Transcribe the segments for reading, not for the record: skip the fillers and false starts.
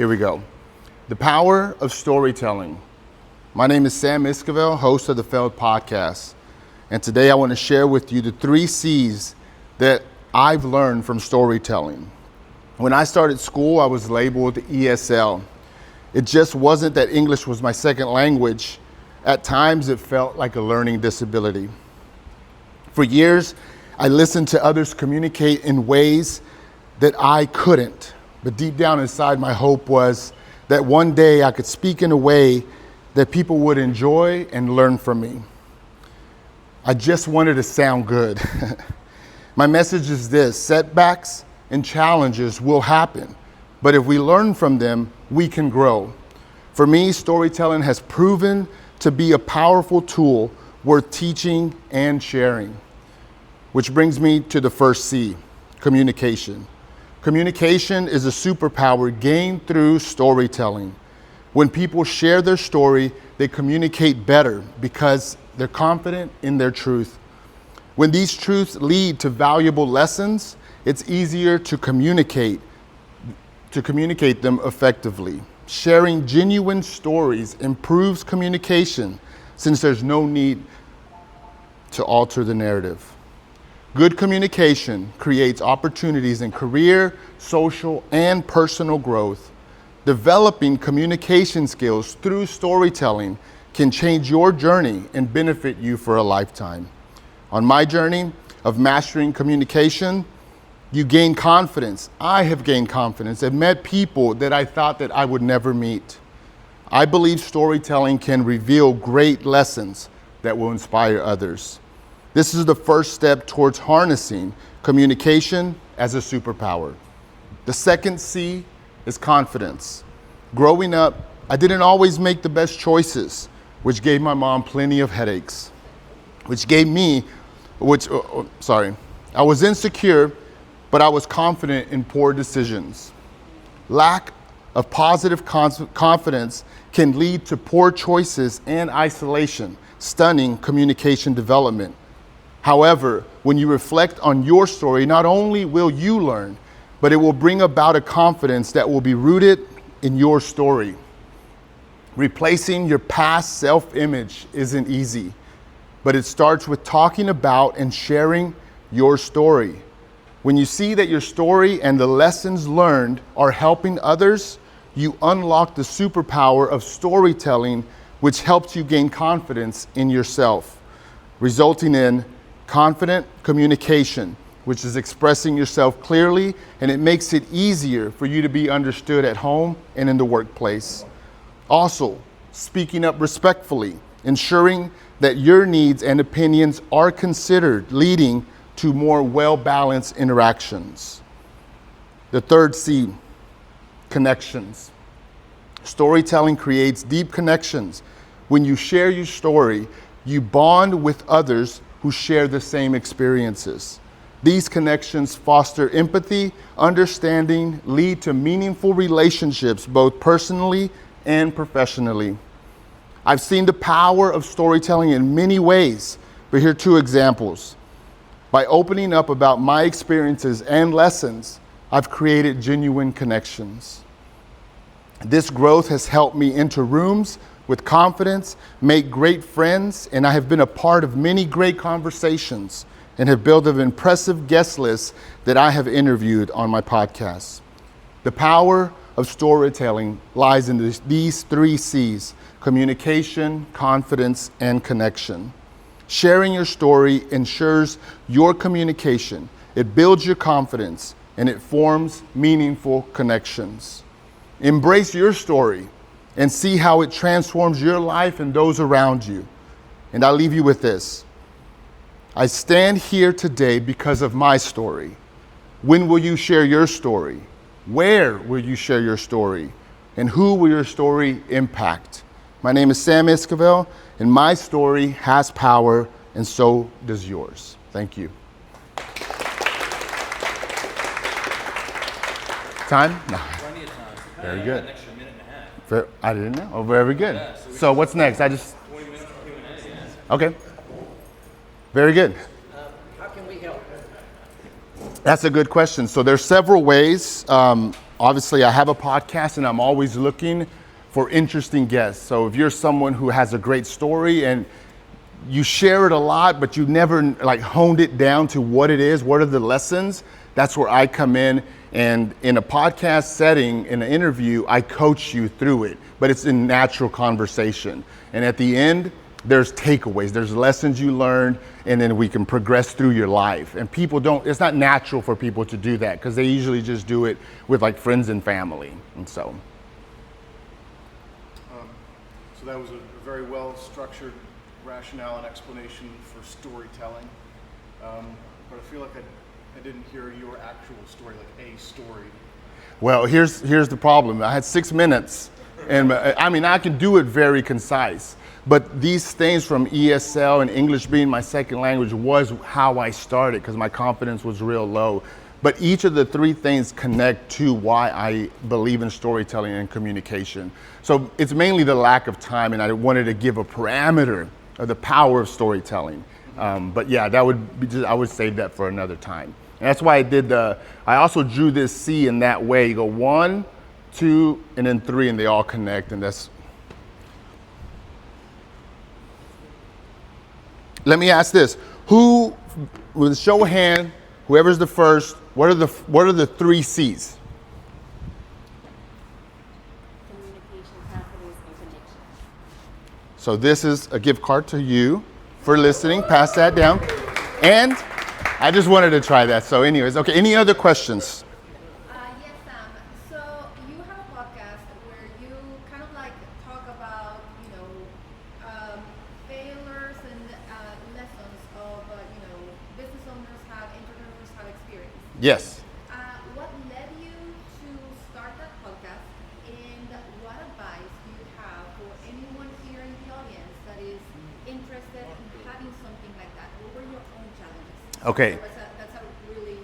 Here we go. The power of storytelling. My name is Sam Esquivel, host of the TheFailed podcast. And today I want to share with you the 3 C's that I've learned from storytelling. When I started school, I was labeled ESL. It just wasn't that English was my second language. At times, it felt like a learning disability. For years, I listened to others communicate in ways that I couldn't. But deep down inside, my hope was that one day I could speak in a way that people would enjoy and learn from me. I just wanted to sound good. My message is this: setbacks and challenges will happen, but if we learn from them, we can grow. For me, storytelling has proven to be a powerful tool worth teaching and sharing. Which brings me to the first C, communication. Communication is a superpower gained through storytelling. When people share their story, they communicate better because they're confident in their truth. When these truths lead to valuable lessons, it's easier to communicate them effectively. Sharing genuine stories improves communication since there's no need to alter the narrative. Good communication creates opportunities in career, social, and personal growth. Developing communication skills through storytelling can change your journey and benefit you for a lifetime. On my journey of mastering communication, you gain confidence. I have gained confidence and met people that I thought that I would never meet. I believe storytelling can reveal great lessons that will inspire others. This is the first step towards harnessing communication as a superpower. The second C is confidence. Growing up, I didn't always make the best choices, which gave my mom plenty of headaches. I was insecure, but I was confident in poor decisions. Lack of positive confidence can lead to poor choices and isolation, stunning communication development. However, when you reflect on your story, not only will you learn, but it will bring about a confidence that will be rooted in your story. Replacing your past self-image isn't easy, but it starts with talking about and sharing your story. When you see that your story and the lessons learned are helping others, you unlock the superpower of storytelling, which helps you gain confidence in yourself, resulting in confident communication, which is expressing yourself clearly, and it makes it easier for you to be understood at home and in the workplace. Also, speaking up respectfully, ensuring that your needs and opinions are considered, leading to more well-balanced interactions. The third C, connections. Storytelling creates deep connections. When you share your story, you bond with others who share the same experiences. These connections foster empathy, understanding, lead to meaningful relationships, both personally and professionally. I've seen the power of storytelling in many ways, but here are 2 examples. By opening up about my experiences and lessons, I've created genuine connections. This growth has helped me enter rooms with confidence, make great friends, and I have been a part of many great conversations and have built an impressive guest list that I have interviewed on my podcast. The power of storytelling lies in these 3 C's: communication, confidence, and connection. Sharing your story ensures your communication. It builds your confidence, and it forms meaningful connections. Embrace your story and see how it transforms your life and those around you. And I'll leave you with this. I stand here today because of my story. When will you share your story? Where will you share your story? And who will your story impact? My name is Sam Esquivel, and my story has power, and so does yours. Thank you. Time? No. Plenty of time. Very good. An extra minute and a half. I didn't know. Oh, very good. Yeah, so what's next? 20 minutes Q&A, yeah. Okay. Very good. How can we help? That's a good question. So there's several ways. obviously I have a podcast and I'm always looking for interesting guests. So if you're someone who has a great story and you share it a lot, but you never like honed it down to what it is, what are the lessons, that's where I come in. And in a podcast setting, in an interview, I coach you through it, but it's in natural conversation. And at the end, there's takeaways, there's lessons you learned, and then we can progress through your life. And people don't, it's not natural for people to do that because they usually just do it with like friends and family. And so. So that was a very well structured rationale and explanation for storytelling. But I feel like I didn't hear your actual story, like a story. Well, here's the problem. I had 6 minutes, and I mean, I can do it very concise, but these things from ESL and English being my second language was how I started because my confidence was real low. But each of the three things connect to why I believe in storytelling and communication. So it's mainly the lack of time, and I wanted to give a parameter of the power of storytelling. But yeah, that would be just, I would save that for another time. And that's why I also drew this C in that way. You go 1, 2, and then 3, and they all connect, and that's. Let me ask this: who, with a show of hand, whoever's the first, what are the 3 C's? Communication, confidence, and connection. So this is a gift card to you for listening. Pass that down. And I just wanted to try that. So anyways, okay, any other questions? Yes, Sam. So you have a podcast where you kind of like talk about, failures and lessons of, business owners have, entrepreneurs have experienced. Yes. What led you to start that podcast, and what advice do you have for anyone here in the audience that is interested in having something like that? What were your own challenges? Okay. That's a really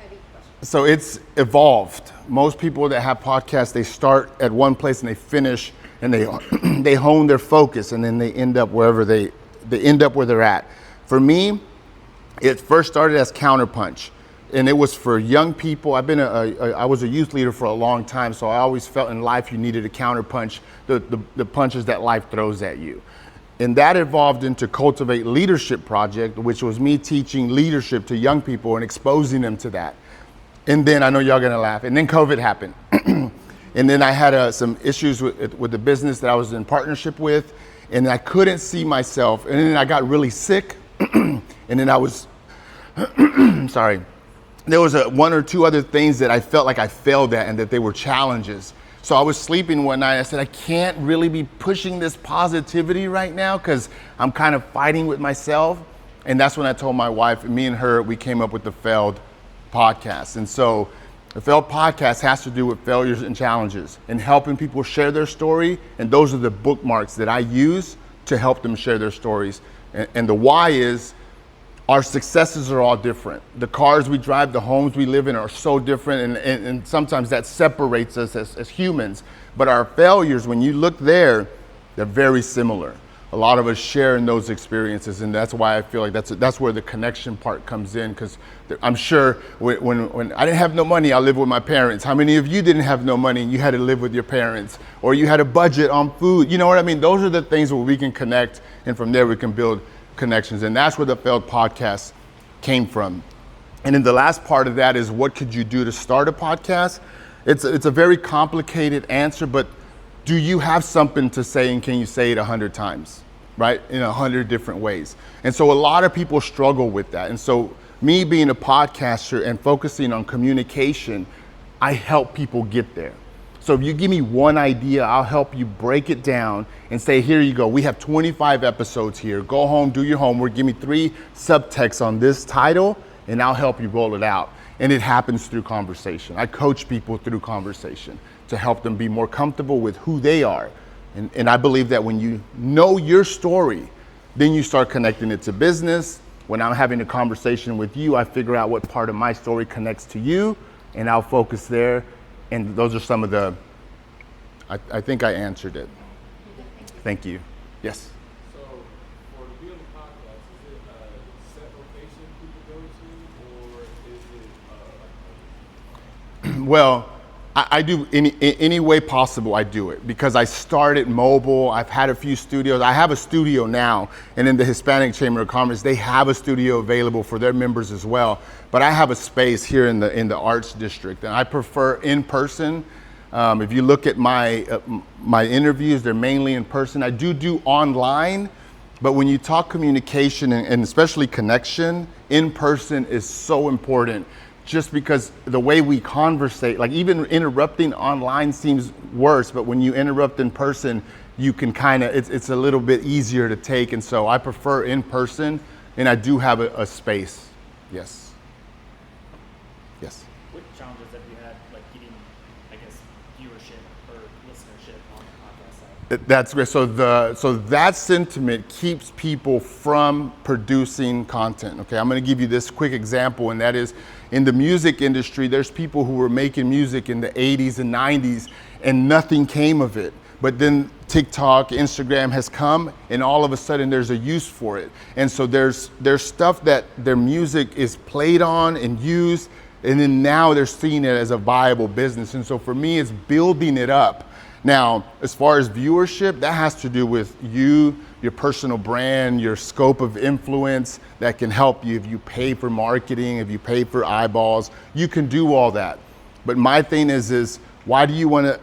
heavy question. So it's evolved. Most people that have podcasts, they start at one place and they finish, and they they hone their focus, and then they end up wherever they end up where they're at. For me, it first started as Counterpunch, and it was for young people. I was a youth leader for a long time, so I always felt in life you needed to counterpunch the punches that life throws at you. And that evolved into Cultivate Leadership Project, which was me teaching leadership to young people and exposing them to that. And then, I know y'all gonna laugh, and then COVID happened. And then I had some issues with the business that I was in partnership with, and I couldn't see myself. And then I got really sick, and then I was, sorry. There was 1 or 2 other things that I felt like I failed at and that they were challenges. So I was sleeping one night, I said, I can't really be pushing this positivity right now because I'm kind of fighting with myself. And that's when I told my wife, and me and her, we came up with the Failed podcast. And so the Failed podcast has to do with failures and challenges and helping people share their story. And those are the bookmarks that I use to help them share their stories. And the why is, our successes are all different. The cars we drive, the homes we live in are so different, and sometimes that separates us as humans. But our failures, when you look there, they're very similar. A lot of us share in those experiences, and that's why I feel like that's where the connection part comes in, because I'm sure when I didn't have no money, I lived with my parents. How many of you didn't have no money and you had to live with your parents? Or you had a budget on food? You know what I mean? Those are the things where we can connect, and from there we can build connections. And that's where the Failed podcast came from. And then the last part of that is, what could you do to start a podcast? It's a very complicated answer, but do you have something to say, and can you say it 100 times, right? In 100 different ways. And so a lot of people struggle with that. And so me being a podcaster and focusing on communication, I help people get there. So if you give me one idea, I'll help you break it down and say, here you go. We have 25 episodes here. Go home, do your homework, give me 3 subtexts on this title, and I'll help you roll it out. And it happens through conversation. I coach people through conversation to help them be more comfortable with who they are. And I believe that when you know your story, then you start connecting it to business. When I'm having a conversation with you, I figure out what part of my story connects to you, and I'll focus there. And those are some of the, I think I answered it. Thank you. Yes? So, for to be on the podcast, is it a set location people go to, or is it Well, I do any way possible. I do it because I started mobile. I've had a few studios. I have a studio now, and in the Hispanic Chamber of Commerce, they have a studio available for their members as well. But I have a space here in the Arts District, and I prefer in person. If you look at my interviews, they're mainly in person. I do online, but when you talk communication and especially connection, in person is so important. Just because the way we conversate, like even interrupting online seems worse, but when you interrupt in person, you can it's a little bit easier to take. And so I prefer in person, and I do have a space. Yes. Yes. What challenges have you had, like getting, I guess, viewership or listenership on the podcast side? That's great. So that sentiment keeps people from producing content. Okay, I'm going to give you this quick example, and that is in the music industry. There's people who were making music in the 80s and 90s, and nothing came of it. But then TikTok, Instagram has come, and all of a sudden there's a use for it. And so there's stuff that their music is played on and used, and then now they're seeing it as a viable business. And so for me, it's building it up. Now, as far as viewership, that has to do with you, your personal brand, your scope of influence that can help you. If you pay for marketing, if you pay for eyeballs, you can do all that. But my thing is why do you want to?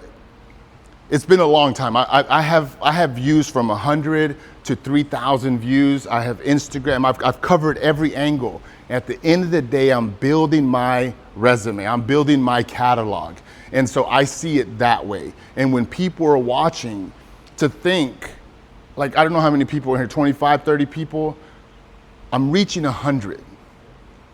It's been a long time. I have views from 100 to 3,000 views. I have Instagram. I've covered every angle. At the end of the day, I'm building my resume. I'm building my catalog. And so I see it that way. And when people are watching, to think, like, I don't know how many people are here, 25, 30 people, I'm reaching 100.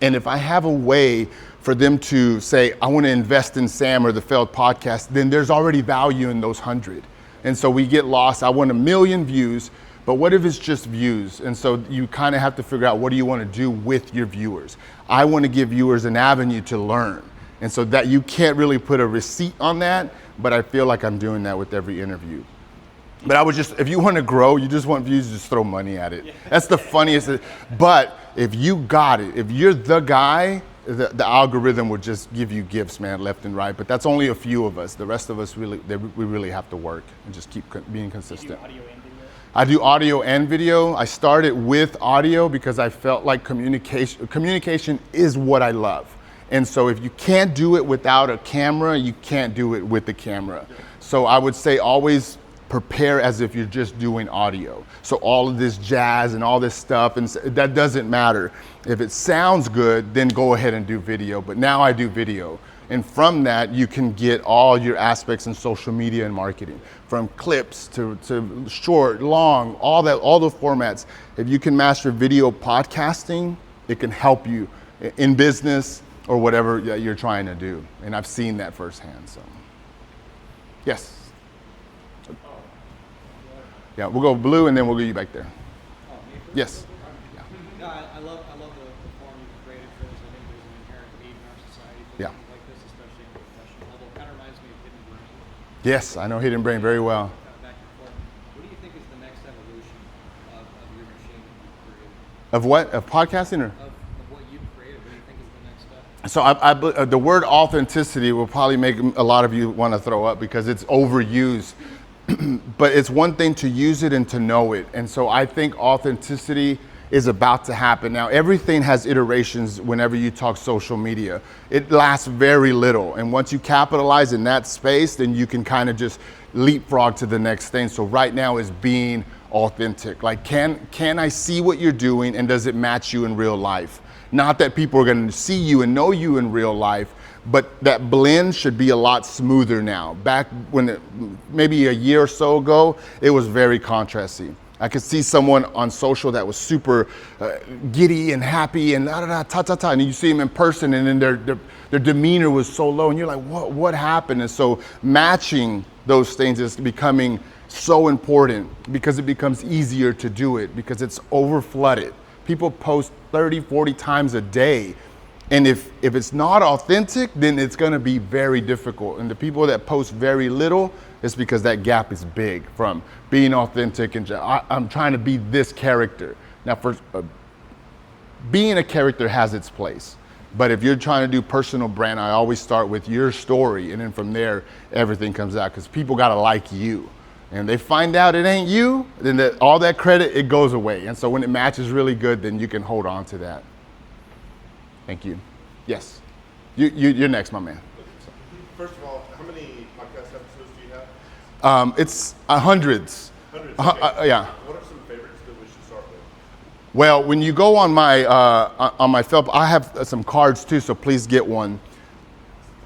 And if I have a way for them to say, I want to invest in Sam or the Failed podcast, then there's already value in those 100. And so we get lost. I want 1 million views, but what if it's just views? And so you kind of have to figure out, what do you want to do with your viewers? I want to give viewers an avenue to learn. And so that you can't really put a receipt on that, but I feel like I'm doing that with every interview. But I would just, if you want to grow, you just want views, just throw money at it. That's the funniest. But if you got it, if you're the guy, the algorithm will just give you gifts, man, left and right. But that's only a few of us. The rest of us we really have to work and just keep being consistent. Do you audio and video? I do audio and video. I started with audio because I felt like communication is what I love. And so if you can't do it without a camera, you can't do it with the camera. So I would say always prepare as if you're just doing audio. So all of this jazz and all this stuff, and that doesn't matter. If it sounds good, then go ahead and do video. But now I do video. And from that, you can get all your aspects in social media and marketing, from clips to short, long, all the formats. If you can master video podcasting, it can help you in business or whatever you're trying to do. And I've seen that firsthand, so. Yes. Yeah, we'll go blue and then we'll get you back there. Yes. Yeah. No, I love the form you've created for this. I think there's an inherent need in our society for Yeah. things like this, especially on a professional level. It kind of reminds me of Hidden Brain. Yes, I know Hidden Brain very well. Kind of back and forth. What do you think is the next evolution of your machine that you've created? Of what? Of podcasting or? Of what you've created, what do you think is the next step? So the word authenticity will probably make a lot of you want to throw up because it's overused. But it's one thing to use it and to know it. And so I think authenticity is about to happen. Now, everything has iterations whenever you talk social media. It lasts very little. And once you capitalize in that space, then you can kind of just leapfrog to the next thing. So right now is being authentic. Like, can I see what you're doing and does it match you in real life? Not that people are going to see you and know you in real life, but that blend should be a lot smoother now. Back when maybe a year or so ago, it was very contrasty. I could see someone on social that was super giddy and happy and ta-ta-ta, and you see them in person and then their demeanor was so low and you're like, what happened? And so matching those things is becoming so important because it becomes easier to do it because it's overflooded. People post 30, 40 times a day. And if it's not authentic, then it's going to be very difficult. And the people that post very little, it's because that gap is big from being authentic and I'm trying to be this character. Now, being a character has its place, But if you're trying to do personal brand, I always start with your story, and then from there, everything comes out, because people gotta like you. And they find out it ain't you, then all that credit, it goes away. And so when it matches really good, then you can hold on to that. Thank you. Yes, you're next, my man. First of all, how many podcast episodes do you have? It's hundreds. Hundreds. Okay. Yeah. What are some favorites that we should start with? Well, when you go on my Failed, I have some cards too, so please get one.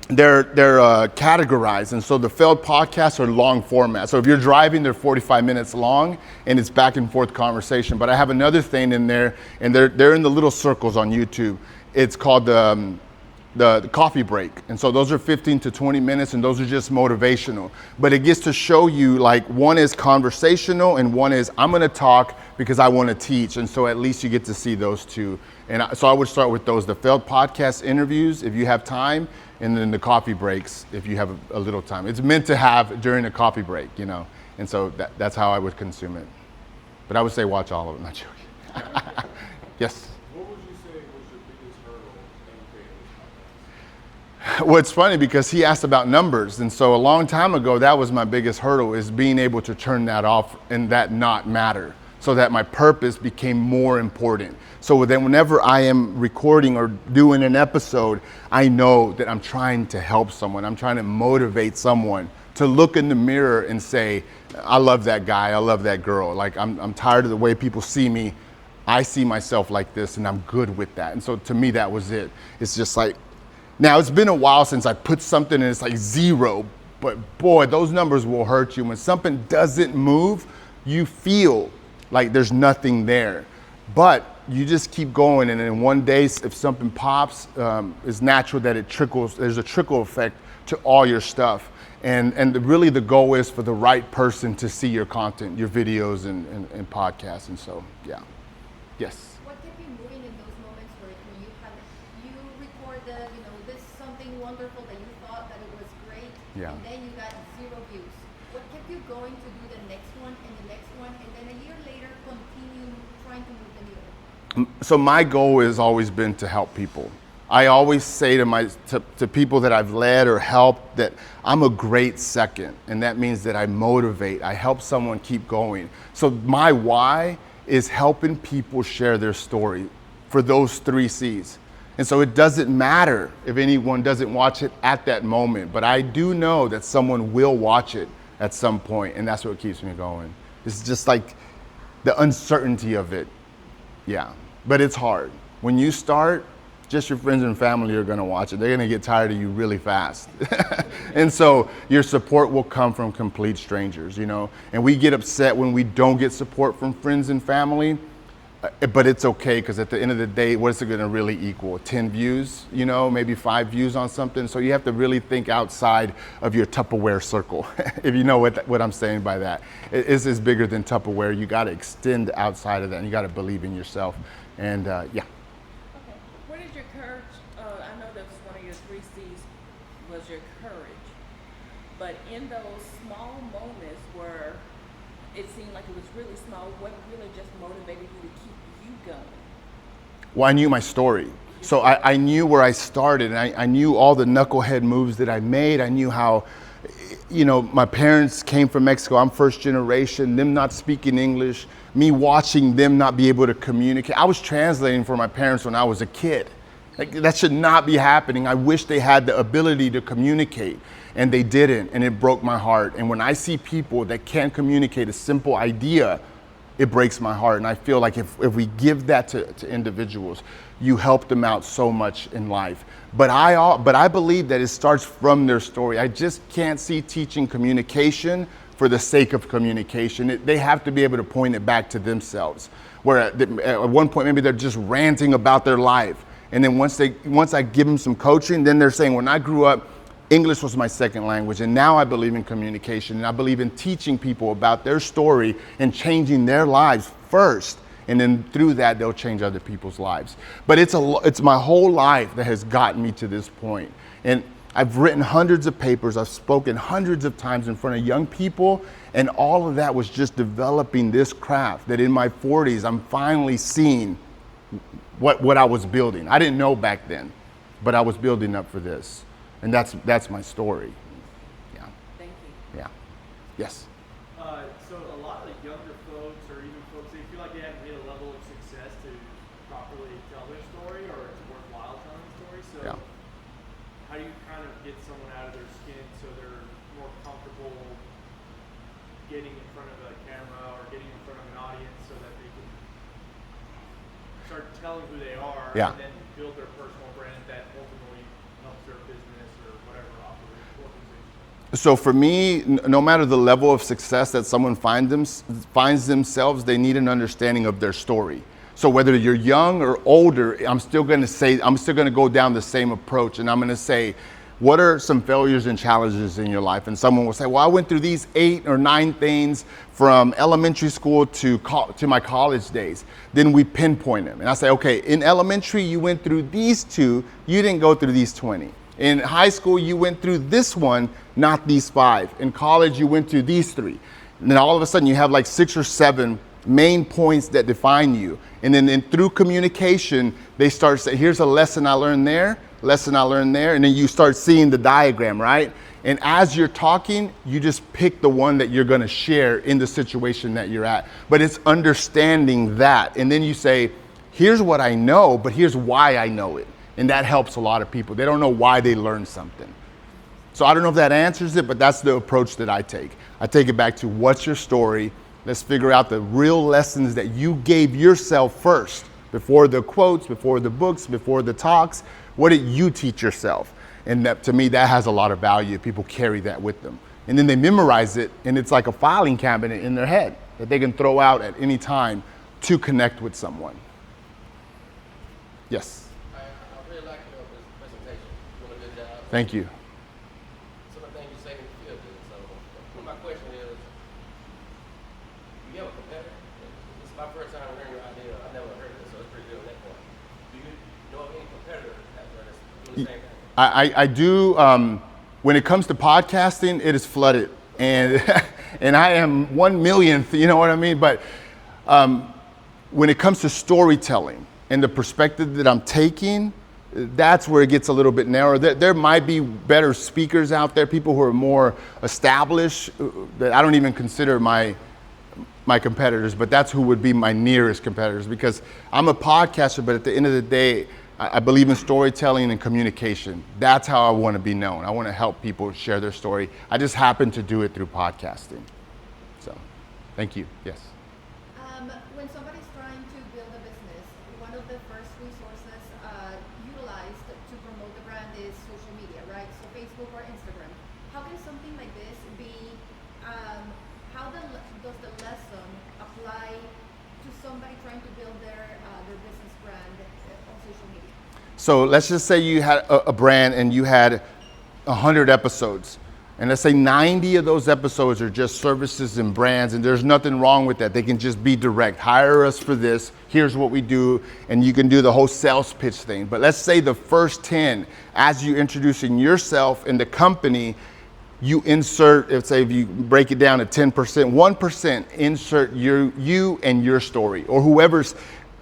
They're categorized, and so the Failed podcasts are long format. So if you're driving, they're 45 minutes long, and it's back and forth conversation. But I have another thing in there, and they're in the little circles on YouTube. It's called the coffee break, and so those are 15 to 20 minutes, and those are just motivational. But it gets to show you, like, one is conversational and one is I'm gonna talk because I want to teach, and so at least you get to see those two. And so I would start with those, the Failed podcast interviews if you have time, and then the coffee breaks if you have a little time. It's meant to have during a coffee break, you know, and so that's how I would consume it. But I would say watch all of it, not joking. Yes. What would you say was your biggest hurdle in creating this podcast? Well, it's funny because he asked about numbers, and so a long time ago, that was my biggest hurdle, is being able to turn that off and that not matter, so that my purpose became more important. So then whenever I am recording or doing an episode, I know that I'm trying to help someone. I'm trying to motivate someone to look in the mirror and say, I love that guy, I love that girl. Like, I'm tired of the way people see me. I see myself like this, and I'm good with that. And so to me, that was it. It's just like, now it's been a while since I put something and it's like 0, but boy, those numbers will hurt you. When something doesn't move, you feel like there's nothing there. But you just keep going, and then one day, if something pops, it's natural that it trickles. There's a trickle effect to all your stuff. And really the goal is for the right person to see your content, your videos and podcasts. And so, yeah. Yes. What kept you moving in those moments where you recorded, this something wonderful that you thought that it was great, Yeah. and then you got 0 views? What kept you going to do the next one and the next one, and then a year later continue trying to move the needle? So my goal has always been to help people. I always say to people that I've led or helped that I'm a great second, and that means that I motivate, I help someone keep going. So my why is helping people share their story for those 3 C's. And so it doesn't matter if anyone doesn't watch it at that moment, but I do know that someone will watch it at some point, and that's what keeps me going. It's just like the uncertainty of it. Yeah, but it's hard. When you start, just your friends and family are gonna watch it. They're gonna get tired of you really fast. And so your support will come from complete strangers, And we get upset when we don't get support from friends and family, but it's okay, because at the end of the day, what is it gonna really equal? 10 views, maybe 5 views on something. So you have to really think outside of your Tupperware circle, if you know what I'm saying by that. It is bigger than Tupperware. You gotta extend outside of that, and you gotta believe in yourself. And yeah. Okay. Where did your courage, I know that was one of your 3 C's, was your courage. But in those small moments where it seemed like it was really small, what really just motivated you to keep you going? Well, I knew my story. So I knew where I started, and I knew all the knucklehead moves that I made. I knew how, my parents came from Mexico. I'm first generation, them not speaking English, me watching them not be able to communicate. I was translating for my parents when I was a kid. Like, that should not be happening. I wish they had the ability to communicate, and they didn't, and it broke my heart. And when I see people that can't communicate a simple idea, it breaks my heart. And I feel like if we give that to individuals, you help them out so much in life. But I believe that it starts from their story. I just can't see teaching communication for the sake of communication. They have to be able to point it back to themselves. Where at one point, maybe they're just ranting about their life. And then once I give them some coaching, then they're saying, when I grew up, English was my second language, and now I believe in communication, and I believe in teaching people about their story and changing their lives first, and then through that they'll change other people's lives. But it's my whole life that has gotten me to this point. And I've written hundreds of papers, I've spoken hundreds of times in front of young people, and all of that was just developing this craft that in my 40s I'm finally seeing what I was building. I didn't know back then. but I was building up for this. And that's my story. Yeah. Thank you. Yeah. Yes. So a lot of the younger folks, or even folks, they feel like they haven't hit a level of success to properly tell their story, or it's worthwhile telling the story. So Yeah. how do you kind of get someone out of their skin so they're more comfortable getting in front of a camera or getting in front of an audience so that they can start telling who they are Yeah. and then build their personal brand that ultimately helps their business or whatever organization? So for me, no matter the level of success that someone finds themselves, they need an understanding of their story. So whether you're young or older, I'm still going to go down the same approach, and I'm going to say, what are some failures and challenges in your life? And someone will say, well, I went through these 8 or 9 things from elementary school to my college days. Then we pinpoint them. And I say, okay, in elementary, you went through these 2, you didn't go through these 20. In high school, you went through this one, not these 5. In college, you went through these 3. And then all of a sudden, you have like 6 or 7 main points that define you. And then through communication, they start saying, here's a lesson I learned there, lesson I learned there. And then you start seeing the diagram, right? And as you're talking, you just pick the one that you're going to share in the situation that you're at. But it's understanding that. And then you say, here's what I know, but here's why I know it. And that helps a lot of people. They don't know why they learned something. So I don't know if that answers it, but that's the approach that I take. I take it back to, what's your story? Let's figure out the real lessons that you gave yourself first, before the quotes, before the books, before the talks. What did you teach yourself? And that, to me, that has a lot of value. People carry that with them. And then they memorize it, and it's like a filing cabinet in their head that they can throw out at any time to connect with someone. Yes. Thank you. Some of the things you say in the field. So my question is, do you have a competitor? This is my first time hearing your idea. I've never heard of this, so it's pretty good on that point. Do you know of any competitors out there that's doing the same thing? I do. When it comes to podcasting, it is flooded, and and I am 1/1,000,000th. You know what I mean? But when it comes to storytelling and the perspective that I'm taking, that's where it gets a little bit narrower. There might be better speakers out there, people who are more established, that I don't even consider my competitors, but that's who would be my nearest competitors, because I'm a podcaster, but at the end of the day, I believe in storytelling and communication. That's how I want to be known. I want to help people share their story. I just happen to do it through podcasting. So, thank you. Yes. When somebody's trying to build a business, one of the first resources utilized to promote the brand is social media, right? So Facebook or Instagram. How can something like this be, does the lesson apply to somebody trying to build their business brand on social media? So let's just say you had a brand and you had 100 episodes. And let's say 90 of those episodes are just services and brands, and there's nothing wrong with that. They can just be direct. Hire us for this. Here's what we do. And you can do the whole sales pitch thing. But let's say the first 10, as you're introducing yourself and the company, you insert, if you break it down to 10%, 1% insert you and your story, or whoever's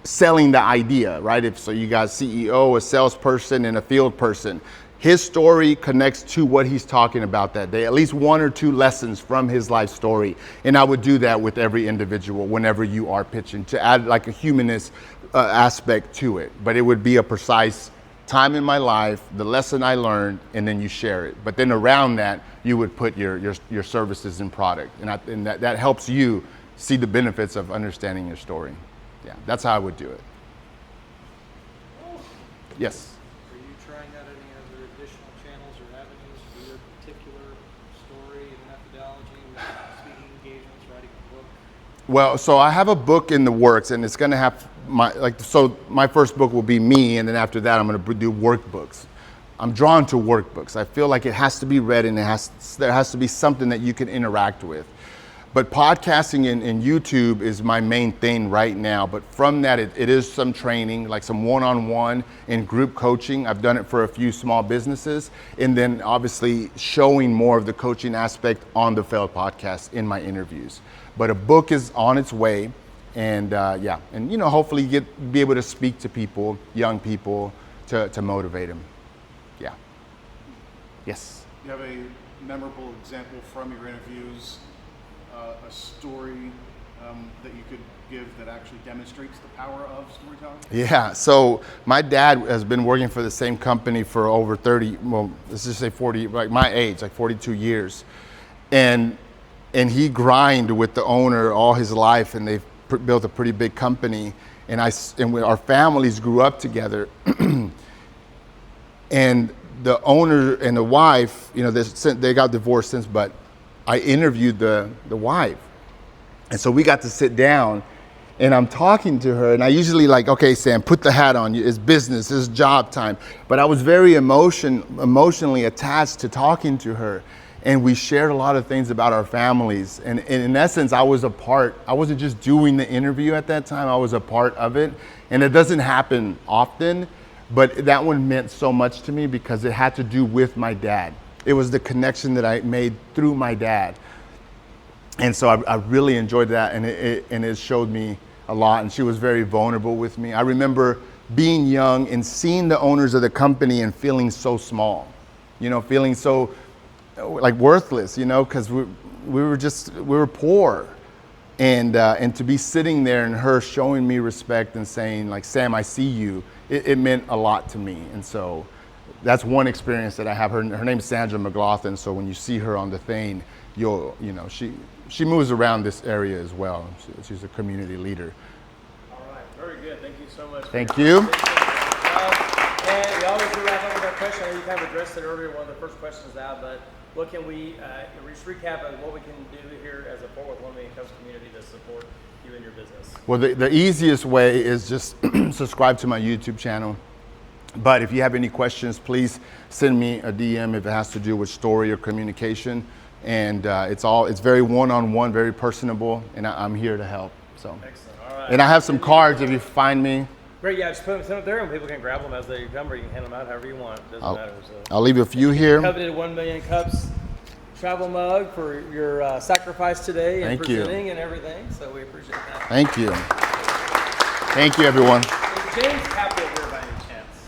selling the idea, right? So you got CEO, a salesperson, and a field person. His story connects to what he's talking about that day, at least 1 or 2 lessons from his life story. And I would do that with every individual whenever you are pitching, to add like a humanist aspect to it. But it would be a precise time in my life, the lesson I learned, and then you share it. But then around that, you would put your services and product. And that helps you see the benefits of understanding your story. Yeah, that's how I would do it. Yes. Are you trying out any other additional channels or avenues for your particular story and methodology, with speaking engagements, writing a book? Well, so I have a book in the works, and it's going to have my first book will be me, and then after that I'm going to do workbooks. I'm drawn to workbooks. I feel like it has to be read, and there has to be something that you can interact with. But podcasting and YouTube is my main thing right now. But from that, it is some training, like some one-on-one and group coaching. I've done it for a few small businesses. And then obviously showing more of the coaching aspect on the Failed podcast in my interviews. But a book is on its way. And hopefully be able to speak to people, young people, to motivate them. Yes. You have a memorable example from your interviews, a story that you could give that actually demonstrates the power of storytelling? Yeah, so my dad has been working for the same company for over 30, well, let's just say 40, like my age, like 42 years. And he grinded with the owner all his life, and they've built a pretty big company. And our families grew up together. And the owner and the wife, you know, they got divorced since, but I interviewed the wife. And so we got to sit down, and I'm talking to her, and I usually like, okay, Sam, put the hat on. It's business, it's job time. But I was very emotionally attached to talking to her, and we shared a lot of things about our families. And in essence, I was a part. I wasn't just doing the interview at that time. I was a part of it, and it doesn't happen often. But that one meant so much to me because it had to do with my dad. It was the connection that I made through my dad. And so I really enjoyed that, and it showed me a lot, and she was very vulnerable with me. I remember being young and seeing the owners of the company and feeling so small, you know, feeling so like worthless, you know, because we were poor. And to be sitting there and her showing me respect and saying like, Sam, I see you, it meant a lot to me. And so that's one experience that I have. Her name is Sandra McLaughlin. So when you see her on the thing, she moves around this area as well. She's a community leader. All right, very good. Thank you so much. Thank you. And we always do wrap up with our question. I know you kind of addressed it earlier, one of the first questions out, but what can we just recap of what we can do here as a Fort Worth 1 Million Cups community to support you and your business? Well, the easiest way is just subscribe to my YouTube channel. But if you have any questions, please send me a DM if it has to do with story or communication. And it's very one-on-one, very personable, and I'm here to help. So. Excellent. All right. And I have some cards if you find me. Great. Yeah, just put them up there, and people can grab them as they come, or you can hand them out however you want. Doesn't matter. So. I'll leave a few here. Coveted 1 Million Cups travel mug for your sacrifice today and presenting and everything. So we appreciate that. Thank you. Thank you, everyone. James Capel.